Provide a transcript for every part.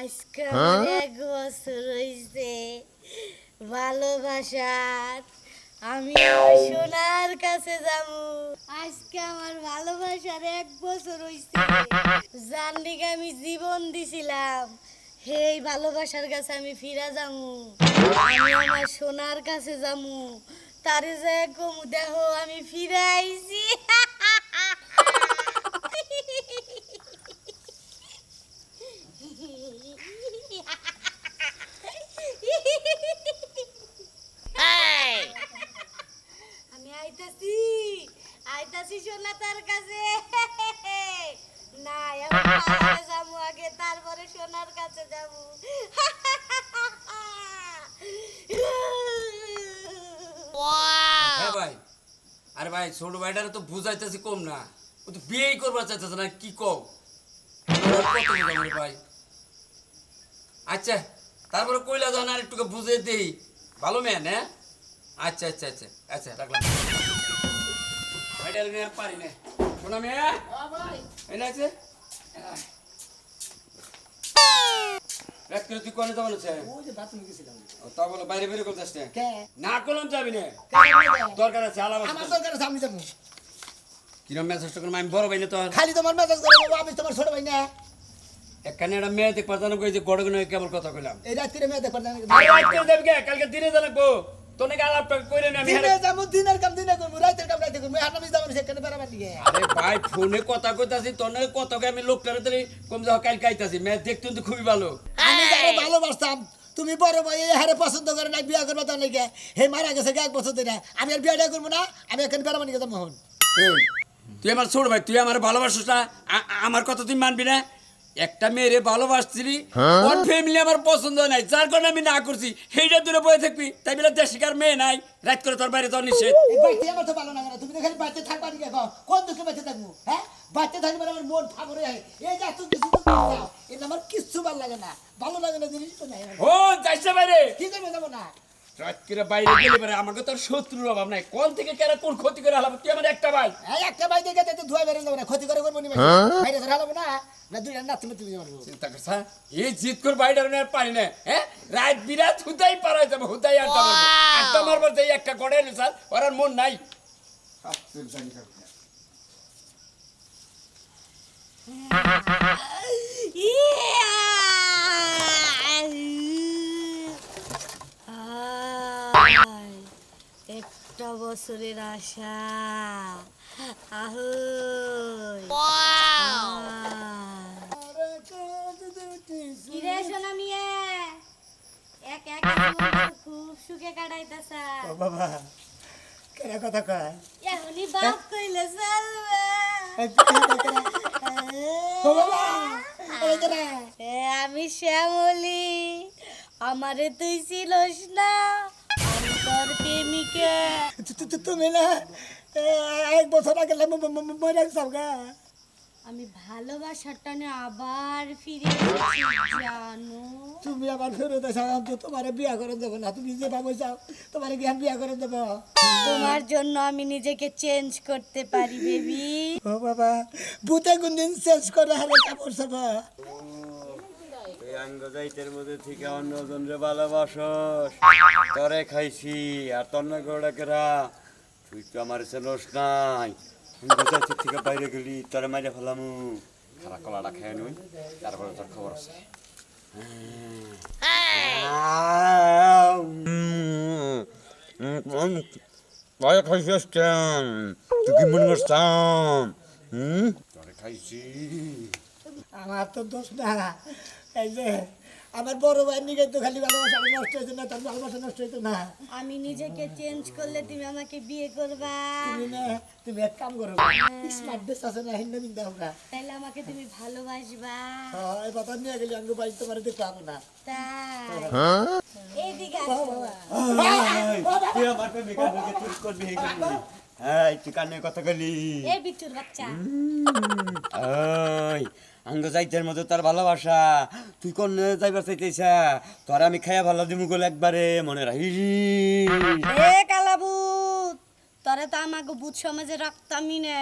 আজকে আমার 1 বছর হইছে ভালোবাসার। আমি আমার সোনার কাছে যাবো। আজকে আমার ভালোবাসার 1 বছর হইছে। যার লিগে আমি জীবন দিছিলাম, সেই ভালোবাসার কাছে আমি ফিরা যাবো। আমি আমার সোনার কাছে যাবো। তারে যে কমু দেখো আমি ফিরে আইছি। আমি আইতাছি আইতাছি সোনা তার কাছে। না আমি পাহাড়ে যাবো আগে, তারপরে সোনার কাছে যাবো। হ্যাঁ ভাই, আরে ভাই ছোট ভাইটারে তো বুঝাইতেছি কম না, ও তো বিয়েই করবার চাইতেছে না, কি কও ভাই? আচ্ছা তারপরে কইলা যখন আর একটু বুঝে দেই, ভালো মেয়ে হ্যাঁ? আচ্ছা আচ্ছা আচ্ছা আচ্ছা রাখলাম। ভাইটার নিয়ে আর পারি না, শোনা মেয়ে এনে আছে তুই কোনে যাবো না? ওই যে বাথরুমে গেছিলাম। তা বলো বাইরে বেরিয়ে করতে আসতে কে? না করলাম যাবি না, আমার দরকার আছে আলাদা দরকার আছে, আমি যাবো। কিরম মেসেজ করলাম আমি বড় ভাই না তোর খালি তোমার মেজাজ করে বাবা, আমি তোমার ছোট ভাই না। এখানে একটা মেয়ে দেখতে পারতাম কই যে গড় গড় কেবল কথা কইলাম। এই রাত্রিরে মেয়ে দেখবার জানি। আরে আজকে দেব কে কালকে দিনে জানাবো তোর নাকি আলাপ কইরে না আমি দিনে যাবো, দিনের কাম দিনে করবো, রাতের কাম রাতে করবো। হাঁটা মিস যাবো সেখানে বেড়াবার দিকে। আরে ভাই ফোনে কথা কইতাছি তোর নাকি কথাকে আমি লোকটারে ধরে কম যাও কালকে আইতাছি মেয়ে দেখতে তো খুবই ভালো। আমি যারা ভালোবাসতাম, তুমি বড় ভাই এই হারে পছন্দ করে না, বিয়ে করবো তার নাকি হে মারা গেছে 1 বছর ধরে। আমি আর বিয়েটা করবো না, আমি এখানে বেড়াবার নিকে যাবো। মোহন এই, তুই আমার ছোট ভাই, তুই আমার ভালোবাসিস না, আমার কথা তুই মানবি না? একটা মেয়েরে ভালোবাসছিলি, ওর ফ্যামিলি আমার পছন্দ নাই, যার কারণে আমি না করছি, সেইটা দূরে বয়ে থাকবি। তাই বলে দেশিকার মেয়ে নাই, রাত করে তোর বাইরে তোর নিষেধ। এই বাচ্চা আমার তো ভালো লাগে না। তুমি তো খালি বাচ্চা থাকবা নিকে কোন দুঃখে বাচ্চা থাকবো? হ্যাঁ, বাচ্চা থাকবে আমার মন ফাগরে হয়। এই যে এত কিছু এটা আমার কিচ্ছু ভালো লাগে না, ভালো লাগে না জিনিস তো নাই। ও যাইস না বাইরে, কি করবে যাবো না? রাত করে বাইরে গেলে পারে আমাকে তোর শত্রুর অভাব নাই, কোন থেকে কেন কোন ক্ষতি করে হালাবো? তুই আমার একটা ভাই। এই একটা ভাই দেখে তো ধোয়া বেরোন যাবো না, ক্ষতি করে করবো নি বাইরে ধরা যাবো না, না দুইটা না তুমি তুমি যাবো। চিন্তা করছা এই জিত করে বাইরে আর পারি না, হ্যাঁ রাত বিরাত হুদাই পারাই যাবো, হুদাই আড্ডা মারবো, আড্ডা মারবার যাই একটা গড়ে এলো স্যার, ওর আর মন নাই। একটা বছরের আশা আহই। কিরে সোনা মিয়া, এক এক খুব সুখে কাটাইতাছা। বাবা কেন কথা কয়? এখনই বাপ কইলে চলবে। আমি শ্যামলি, আমারে তুই ছিলস না, আমি তোর প্রেমিকা। তুমি না 1 বছর আগে মরে যাও গা। আমি ভালোবাসার টানে আবার ফিরে এসেছি জানো। তুমি আবার ফেরত এসে তো তোমার বিয়া করে দেবো না, তুমি যে ভাবো যাও তোমার জ্ঞান বিয়া করে দেবো। তোমার জন্য আমি নিজেকে চেঞ্জ করতে পারি বেবি। ও বাবা ভূতে কোনদিন চেঞ্জ করে হারে কাপড় সাবা। এই আঙ্গজাইতের মধ্যে থেকে অন্যজনরে ভালোবাসস, তরে খাইছি আর তন্ন গোড়াকেরা তুই তো আমার চেনস নাই। আঙ্গজাইতের থেকে বাইরে গেলি তোরে মাইরে ফেলামু, খারাপ কলাটা খেয়ে নই, তারপরে তোর খবর আছে। ভয় খাইছিস কেন? তুই কি মনে করছাম? তোরে খাইছি। আমার তো দোষ না, এই যে আমার বড় ভাই নিকে তো খালি ভালোবাসা নষ্ট হয়েছে না, তার ভালোবাসা নষ্ট হইতো না। আমি নিজেকে চেঞ্জ করলে তুমি আমাকে বিয়ে করবা। তুমি না তুমি এক কাম করো, স্মার্ট ড্রেস আছে না হিন্দা বিন্দা আমরা, তাহলে আমাকে তুমি ভালোবাসবা। এই কথা নিয়ে গেলি আঙ্গু ভাই তোমার দেখতে পাবো না। তাই এইদিকে আসো। তুই আমার প্রেমিকা লোকে তুই করবি এই করবি। হ্যাঁ তুই কানে কথা গেলি। এই বিট্টুর বাচ্চা, ওই আঙ্গ যাইতের মধ্যে তার ভালোবাসা, তুই কোন যাইবার চাইতেছা? তোর আমি খাইয়া ভালো দিমু গেলে একবারে মনে রাখি। এ কালাবুত, তোরে তো আমাকে বুধ সমাজে রাখতামই না,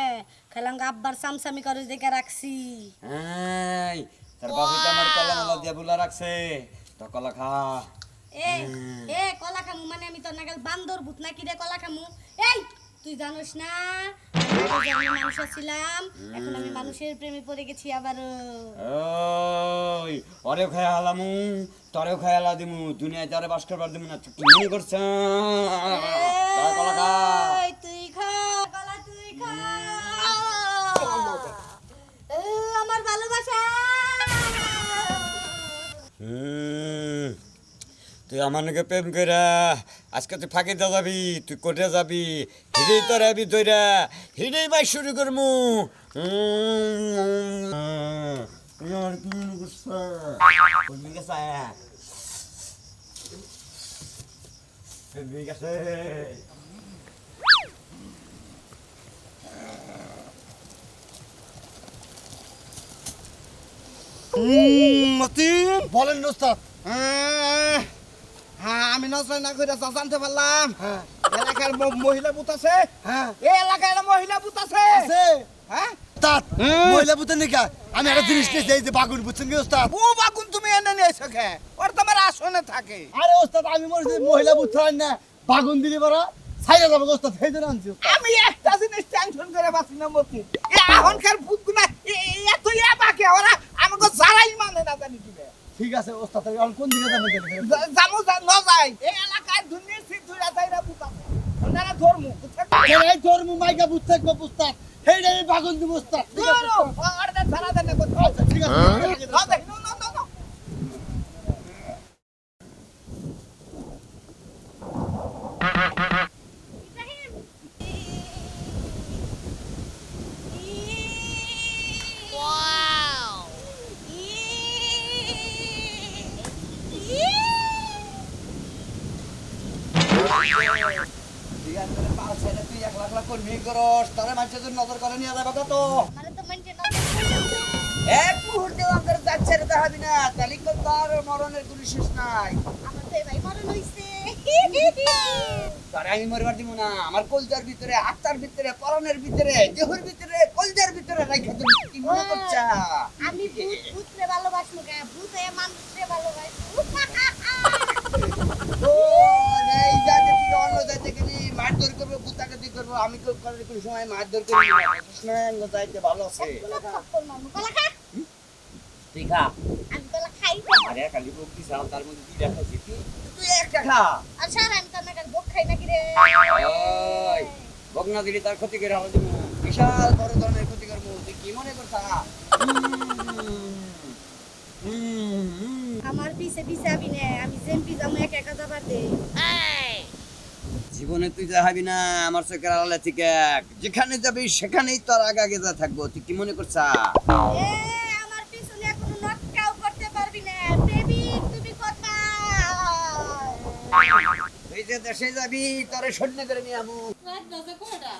খেলাম আব্বার সামসামি করে দেখে রাখছি। হ্যাঁ তার বাবা আমার কলা মালা দিয়ে বুলা রাখছে তো কলা খা এ এ কলা খামু মানে আমি তোর নাগাল বান্দর ভূত নাকি রে কলা খামু? এই তুই জানোস না আমি আগে যেমন মানুষ ছিলাম এখন আমি মানুষের প্রেমে পড়ে গেছি আবার। ওই ওরেও খায় হালামু তরেও খায় হালা দিমু দুনিয়ায় তারে বাস করবার দিমু না তুই কি মনে করছ কলা খা তুই খা কলা তুই খা আমার ভালোবাসা। তুই আমার নাকি প্রেম কইরা আজকে তুই ফাঁকি দা যাবি তুই কোটে যাবি হিরেই তোর আবি তৈরা হিরেই বাই শুরু করমু আর কি মনে করছ কোন দিকে সায়া ঠিক আছে মতিন বলেন না ওস্তাদ। হ্যাঁ আমি নজর না করে জানতে পারলাম এলাকার মহিলা বুথ আছে হ্যাঁ এই এলাকায় একটা মহিলা বুথ আছে আছে হ্যাঁ ওস্তাদ। মহিলা বুঝতেন নাকি আমি একটা জিনিস নিয়েছি এই যে বাগুন বুঝছেন কি ওস্তাদ? ও বাগুন তুমি এনে নিয়েছো খে ওর তোমার আসনে থাকে আরে ওস্তাদ আমি মনে হচ্ছে মহিলা বুঝতে হয় না বাগুন দিলি বড় ছাইরা যাবে ওস্তাদ সেই জন্য আনছি ওস্তাদ। আমি একটা জিনিস টেনশন করে বাঁচি না মতি এখনকার ভূতগুলা এত বাকি ওরা আমাকে যারাই মানে না জানি দিবে ঠিক আছে ওস্তাদ তাহলে এখন কোন দিকে যাবেন দেখেন? জামু ন যাই এই এলাকায় দুনিয়ার সিট ধরে যাইরা বুথ আছে ওনারা ধর্ম এই তোর মাইকা বুঝতে থাকবো ওস্তাদ সেইটা আমি বাগুন দিব ওস্তাদ। ঠিক আছে ওস্তাদ? ওরা ছাড়া দেন না আচ্ছা, ঠিক আছে ইব্রাহিম ওয়াও তুই এক লাখ লাখ কর্মী করস তারা মানুষের জন্য নজর করে নিয়ে যাবে কত মানে তো মানছে না। এক মুহূর্তে আমাদের যাচ্ছে রে দেখাবি না তাহলে তো তার মরণের কোনো শেষ নাই আমার তো ভাই মরণ হইছে। তারে আমি মরবার দিব না আমার কলজার ভিতরে আত্মার ভিতরে পরনের ভিতরে দেহের ভিতরে কলজার ভিতরে রাখা তুমি কি মনে করছা আমি ভূত ভূতরে ভালোবাসবো কে ভূত এ মানুষরে ভালোবাসবো। ও এই জায়গা থেকে অন্য জায়গা থেকে মারধর করবো কুত্তাকে দিয়ে করবো আমি তো কোনো সময় মারধর করি না কৃষ্ণ যাইতে ভালো আছে কলা খাপ্পর মামু কলা খা। ঠিক আছে আমি কলা খাই আরে খালি বকতি চাও তার মধ্যে দুই দেখা জিতি তুই একটা খা আর সারা আমি তো নাগাল বক খাই নাকি রে। ওই বকনা দিলি তার ক্ষতি করে হবে তুমি বিশাল বড় ধরনের ক্ষতি করবো তুই কি মনে করছা আমার পিছে পিছে আবি না আমি যেন পিজামু একা একা যাবার দে। জীবনে তুই যাবি না আমার চোখের আড়ালে থেকে যেখানে যাবি সেখানেই তোর আগে আগে যা থাকবো তুই কি মনে করছা এ আমার পিছনে কোনো নটকাও করতে পারবি না বেবি তুমি কোথায়? তুই যে দেশে যাবি তোরে সৈন্য করে নিয়ে আমু রাত বাজে কয়টা?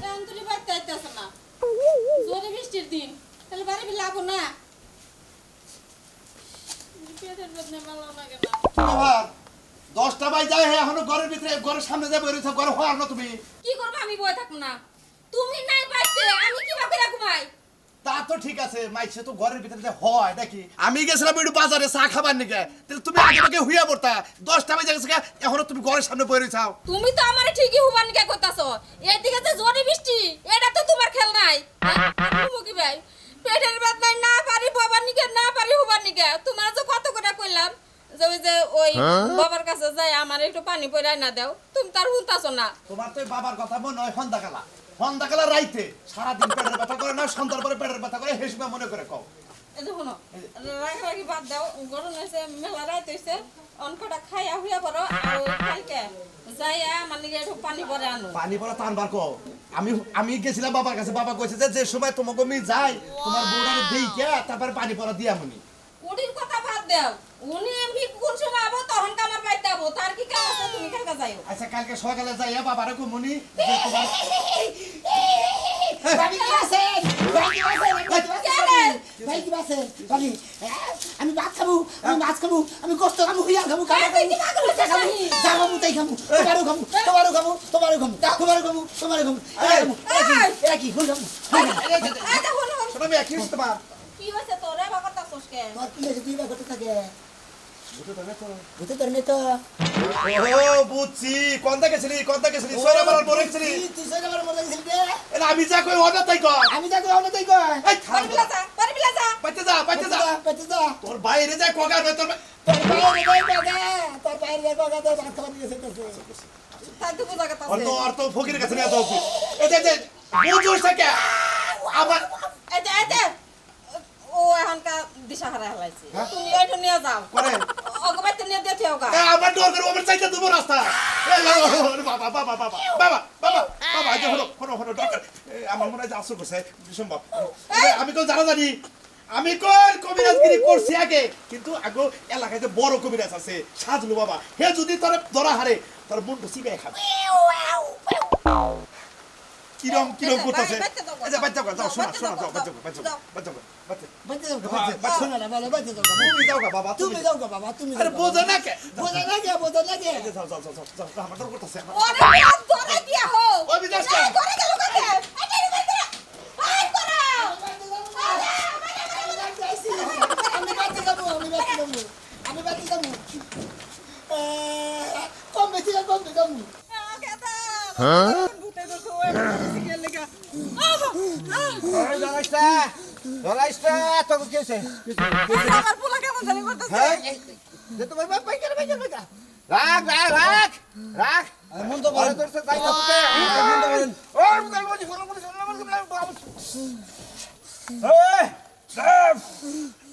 রান্তুরি বাড়তে আইতাছে না। জোরে বৃষ্টির দিন। তাহলে বাড়ি বি লাভ না। পেটের বেদনা ভালো লাগে না। বাবা 10টা বাজে যায় এখনো ঘরের ভিতরে ঘরের সামনে যাবে রইছো ঘরে হওয়ার না তুমি। কি করবো আমি বয়ে থাকবো না? তুমি নাই বাড়তে আমি কিভাবে ঘুমাই? তা তো ঠিক আছে মাইছে তো ঘরের ভিতরে যে হয় নাকি আমি গেছিলাম একটু বাজারে চা খাবার নিকে তাহলে তুমি আগে আগে হুইয়া পড়তা 10টা বাজে গেছে এখনো তুমি ঘরের সামনে বই রইছাও। তুমি তো আমারে ঠিকই হুবানি কে করতাছো। এদিকে যে জোরে বৃষ্টি এটা তো তোমার খেল নাই। মুকি ভাই পেটের বেদনায় না পারি বাবার নিকে না পারি হুবার নিকে তোমার যে কত করে কইলাম যে ওই যে ওই বাবার কাছে যাই আমার একটু পানি পড়াই না দাও তুমি তার হুনতাছো না। তোমার তো এই বাবার কথা মনে হয় হন্দাকালা রাইতে সারাদিন পেটের ব্যথা করে না সন্ধ্যার পরে পেটের ব্যথা করে হেসবে মনে করে কও। এই যে শোনো রাগারাগি বাদ দাও গরম হয়েছে মেলা রাত হয়েছে অনকটা খাইয়া হুইয়া পড়ো আর ওই কালকে যাইয়া মানে একটু পানি পরে আনো। পানি পড়া টানবার কও আমি গেছিলাম বাবার কাছে বাবা কইছে যে সময় তোমাকে আমি যাই তোমার বউডারে দেইকে তারপর পানি পড়া দিয়া মনি। উডির কথা বাদ দাও উনি এমনি কোন সময় আবো তখন কামার বাইতে আবো তার কি কাম আছে তুমি কালকে যাইও। আচ্ছা কালকে সকালে যাইয়া বাবারে কমুনি যে তোমার ভাবি কি আছেন? ভাই কি আছেন? ভাবি আমি ভাত খাবো আমি মাছ খাবো আমি গোস্ত খাবো হুইয়া খাবো খাবো যাবো তাই খাবো তোমারও খাবো এরা কি হল শোনো আমি একই তোমার কি হয়েছে তোরে বাবা করতাছস কে? তোর কি হয়েছে তুই বা করতে থাকে ভূতে তোর নেই তো ও বুঝছি কোনটা গেছিলি সরে মারার পরে গেছিলি তুই সরে আমার মনে গেছিলি রে এলা আমি যা কই ওটা তাই কর আমি যা কই আমি তাই কই এই বাড়ি বিলাস যা বাইতে যা পেতে যা তোর বাইরে যা কোগা নয় তোর তোর বাইরে দেখো তোর ভাত খাওয়া নিয়ে যেতেছে তাই তো বুঝা কথা আর তো ফকির কাছে নিয়ে দাও এই যে বুঝুস থেকে আমার এই যে ও এখনকার দিশা হারা হলাইছে তুমি ওইটা নিয়ে যাও করে ওকে বাইতে নিয়ে দিয়ে থেও গা আমার ডর করে ওমর চাইতে দেবো রাস্তা বাবা যে হলো ডক্টর আমার মনে হয় যে আসর করছে সম্ভব আমি তো জানি আমি কোন কবিরাজগিরি করছি আগে কিন্তু আগে এলাকায় যে বড় কবিরাজ আছে সাজলু বাবা হে যদি তোর ধরা হারে তোর মন সিগাই খাবে কিরম করতেছে এই যে বাচ্চা যাও শোনা যাও বাচ্চা বাচ্চা যাও শোনা না ভালো বাচ্চা যাও তুমি যাও গা বাবা তুমি যাও গো বাবা তুমি আরে বোঝো না কে বোঝা লাগে যাও আমার ডর করতেছে ওরে হাত ধরে দিয়া হো ওই বিদেশ কে? এই করে গেল কাকে এই বাইতে আই করো আমি বাচ্চা যাবো কম বেশি যাবো ভূতে তো ওই সিগেল লাগা জলাইস্তা তোকে কি হয়েছে আমার পোলা কেমন জানি করতেছে হ্যাঁ যে তোমার বাপ পাইকার রাখ মন তো বলে তোরছে তাই না পুতে মন তো বলেন ওর মুখে বলি এই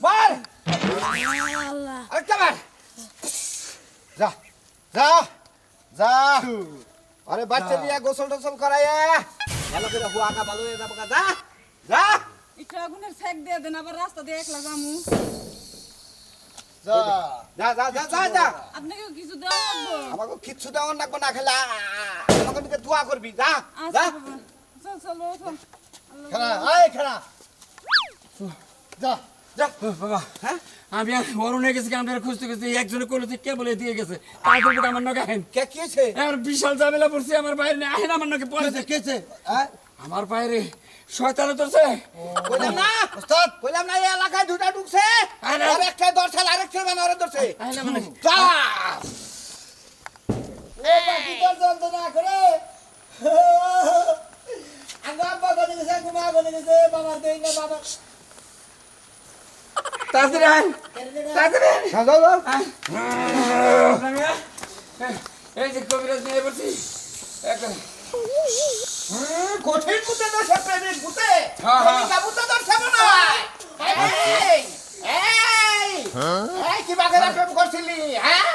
মার আরেকটা মার যা আরে বাচ্চা নিয়ে গোসল টোসল করায় ভালো করে হুয়াকা ভালো হয়ে যাবো যা একটু আগুনের সেক দিয়ে দেন আবার রাস্তা দিয়ে একলা যামু যা আপনাকে কিছু দেওয়া লাগবো আমাকে কিচ্ছু দেওয়ার লাগবে না খেলা আমাকে দিকে দোয়া করবি যা আচ্ছা বাবা চল খেলা যা বাবা হ্যাঁ আমি অরুণে গেছি আমরা খুঁজতে একজনে করলো কে বলে দিয়ে গেছে তারপর আমার নকে আহেন কে কিছে আমার বিশাল ঝামেলা পড়ছে আমার বাইরে আহেন আমার নকে পড়েছে কেছে আমার বাইরে শয়তানে ধরছে কইলাম না ওস্তাদ কইলাম না এই এলাকায় দুটা ঢুকছে আরে। আর একটা ধরছে আর একটা মানে ধরছে আহেন আমার যা ও বাকি তোর যন্ত্রণা করে আব্বা গনে গেছে মা গনে গেছে বাবার দেই না বাবা তাড়াতাড়ি আহেন তাড়াতাড়ি এই যে কবিরাজ নিয়ে বলছি একটা কঠিন বুতে ধরছে প্রেমিক বুতে হ্যাঁ, হ্যাঁ। প্রেমিকা বুতে ধরছে মনে হয় এই কি বাগেরা প্রেম করছিলি হ্যাঁ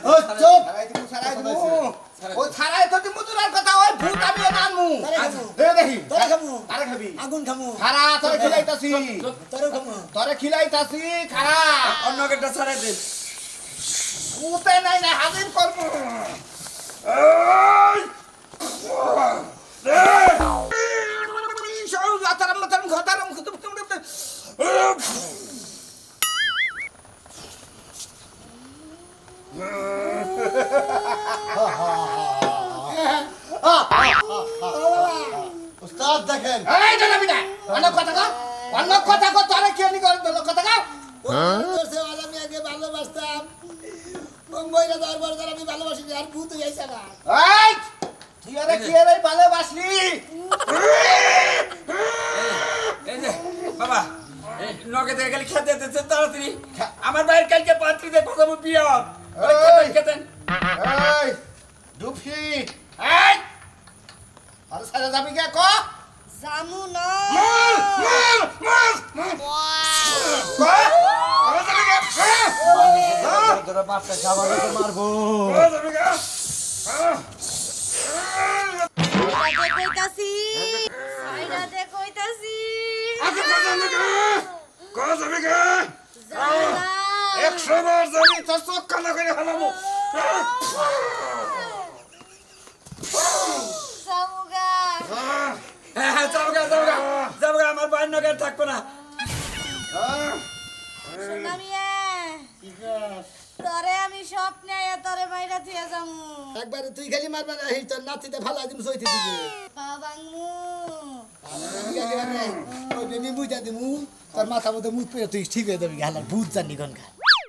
ও চুপ ও ছাড়াই তো তুই মুদুরার কথা ওই ভূত আমি নামু দেখি তোরে খামু আরে খাবি আগুন খামু খারা তোরে খিলাইতাছি তোরে খামু তোরে খিলাইতাছি খারা অন্য একটা ছাড়াই দেন ভূতে নাই না হাজির করবো উস্তাদ দেখেন অন্য কথা কো তোরে কি নি করে দিল কথা কা তোরছে আমি আগে ভালোবাসতাম মুম্বাইরা দরবার দ্বারা আমি ভালোবাসি আর ভূত হয়ে আইছে না এই তুই আরে কি রে ভালোবাসলি এই যে বাবা এই নকে থেকে গেলে খেতে দিতে তাড়াতাড়ি আমার বাইরে কালকে পাত্রী দেয় প্রথম বিয়ে খেতেন এই ডুফি এই আরে সারা যাবি কে কো জামু না তোরা বাচ্চা খাবার তো মারবো কইতাছি সাইডাতে কইতাছি জানা 100 বার যাবি তোর চোখ কানা করে হালাবো জামুগা যাবো আমার বাইর নকে থাকবো না সোনামিয়া তোরে আমি স্বপ্নে আয়া তোরে বাইরা থিয়া যামু একবারে তুই খালি মারবা না এই তোর নাতিতে ভালো আদিম সইতে দিবি বাবাঙ্গু ওই নিমু যা দিমু তোর মাথা মধ্যে মুখ পেয়ে তুই ঠিক হয়ে যাবি হালার ভূত জানি গনকা